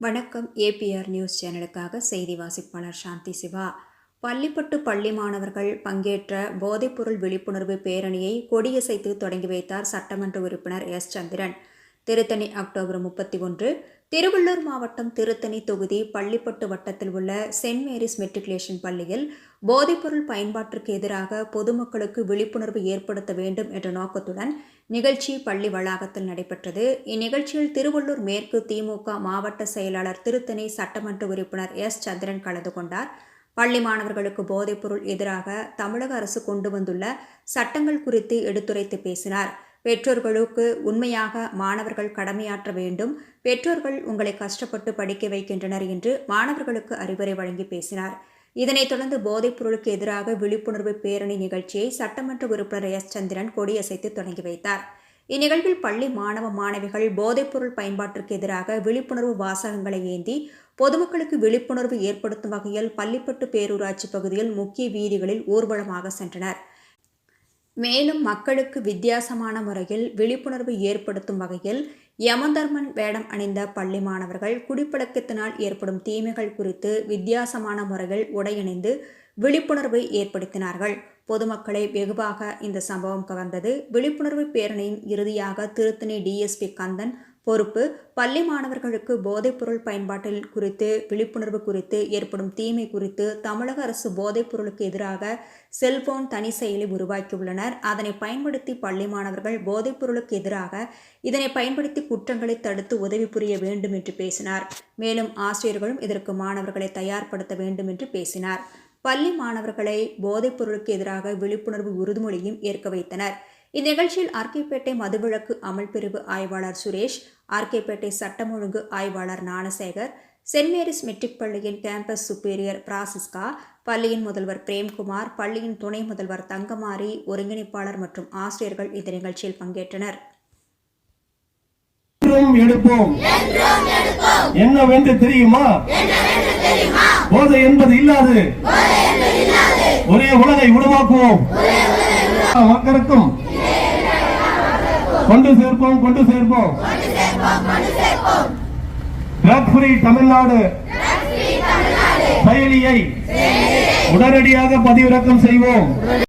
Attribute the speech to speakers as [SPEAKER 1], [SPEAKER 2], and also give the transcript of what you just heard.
[SPEAKER 1] வணக்கம். APR news சேனலுக்காக செய்தி வாசிப்பாளர் சாந்தி சிவா. பள்ளிப்பட்டு பள்ளி மாணவர்கள் பங்கேற்ற போதைப்பொருள் விழிப்புணர்வு பேரணியை கொடியசைத்து தொடங்கி வைத்தார் சட்டமன்ற உறுப்பினர் எஸ். சந்திரன். திருத்தணி அக்டோபர் 31. திருவள்ளூர் மாவட்டம் திருத்தணி தொகுதி பள்ளிப்பட்டு வட்டத்தில் உள்ள சென்ட் மேரிஸ் மெட்ரிகுலேஷன் பள்ளியில் போதைப்பொருள் பயன்பாட்டிற்கு எதிராக பொதுமக்களுக்கு விழிப்புணர்வு ஏற்படுத்த வேண்டும் என்ற நோக்கத்துடன் நிகழ்ச்சி பள்ளி வளாகத்தில் நடைபெற்றது. இந்நிகழ்ச்சியில் திருவள்ளூர் மேற்கு திமுக மாவட்ட செயலாளர் திருத்தணி சட்டமன்ற உறுப்பினர் எஸ். சந்திரன் கலந்து கொண்டார். பள்ளி மாணவர்களுக்கு போதைப்பொருள் எதிராக தமிழக அரசு கொண்டு வந்துள்ள சட்டங்கள் குறித்து எடுத்துரைத்து பேசினார். பெற்றோர்களுக்கு உண்மையாக மாணவர்கள் கடமையாற்ற வேண்டும். பெற்றோர்கள் உங்களை கஷ்டப்பட்டு படிக்க வைக்கின்றனர் என்று மாணவர்களுக்கு அறிவுரை வழங்கி பேசினார். இதனைத் தொடர்ந்து போதைப் பொருளுக்கு எதிராக விழிப்புணர்வு பேரணி நிகழ்ச்சியை சட்டமன்ற உறுப்பினர் எஸ். சந்திரன் கொடியசைத்து தொடங்கி வைத்தார். இந்நிகழ்வில் பள்ளி மாணவ மாணவிகள் போதைப்பொருள் பயன்பாட்டிற்கு எதிராக விழிப்புணர்வு வாசகங்களை ஏந்தி பொதுமக்களுக்கு விழிப்புணர்வு ஏற்படுத்தும் வகையில் பள்ளிப்பட்டு பேரூராட்சி பகுதியில் முக்கிய வீதிகளில் ஊர்வலமாக சென்றனர். மேலும் மக்களுக்கு வித்தியாசமான முறையில் விழிப்புணர்வு ஏற்படுத்தும் வகையில் யமதர்மன் வேடம் அணிந்த பள்ளி மாணவர்கள் குடிப்பழக்கத்தினால் ஏற்படும் தீமைகள் குறித்து வித்தியாசமான முறையில் உடையணிந்து விழிப்புணர்வை ஏற்படுத்தினார்கள். பொதுமக்களை வெகுவாக இந்த சம்பவம் கவர்ந்தது. விழிப்புணர்வு பேரணியின் இறுதியாக திருத்தணி டிஎஸ்பி கந்தன் பொறுப்பு பள்ளி மாணவர்களுக்கு போதைப்பொருள் பயன்பாட்டில் குறித்து விழிப்புணர்வு குறித்து ஏற்படும் தீமை குறித்து தமிழக அரசு போதைப்பொருளுக்கு எதிராக செல்போன் தனி செயலி உருவாக்கியுள்ளனர். அதனை பயன்படுத்தி பள்ளி மாணவர்கள் போதைப்பொருளுக்கு எதிராக இதனை பயன்படுத்தி குற்றங்களை தடுத்து உதவி புரிய வேண்டும் என்று பேசினார். மேலும் ஆசிரியர்களும் இதற்கு மாணவர்களை தயார்படுத்த வேண்டும் என்று பேசினார். பள்ளி மாணவர்களை போதைப்பொருளுக்கு எதிராக விழிப்புணர்வு உறுதிமொழியும் ஏற்க வைத்தனர். இந்நிகழ்ச்சியில் ஆர்கேபேட்டை மதுவிலக்கு அமல் பிரிவு ஆய்வாளர் சுரேஷ், ஆர்கேபேட்டை சட்டம் ஒழுங்கு ஆய்வாளர் ஞானசேகர், சென்ட் மேரிஸ் மெட்ரிக் பள்ளியின் கேம்பஸ் சுப்பீரியர் பிராசிஸ்கா, பள்ளியின் முதல்வர் பிரேம்குமார், பள்ளியின் துணை முதல்வர் தங்கமாரி, ஒருங்கிணைப்பாளர் மற்றும் ஆசிரியர்கள் இந்த நிகழ்ச்சியில் பங்கேற்றனர்.
[SPEAKER 2] என்னவென்று தெரியுமா? போதை என்பது இல்லாது ஒரே உலகை உருவாக்குவோம். மக்களுக்கும் கொண்டு சேர்ப்போம். ட்ரக் ஃப்ரீ தமிழ்நாடு செயலியை உடனடியாக பதிவிறக்கம் செய்வோம்.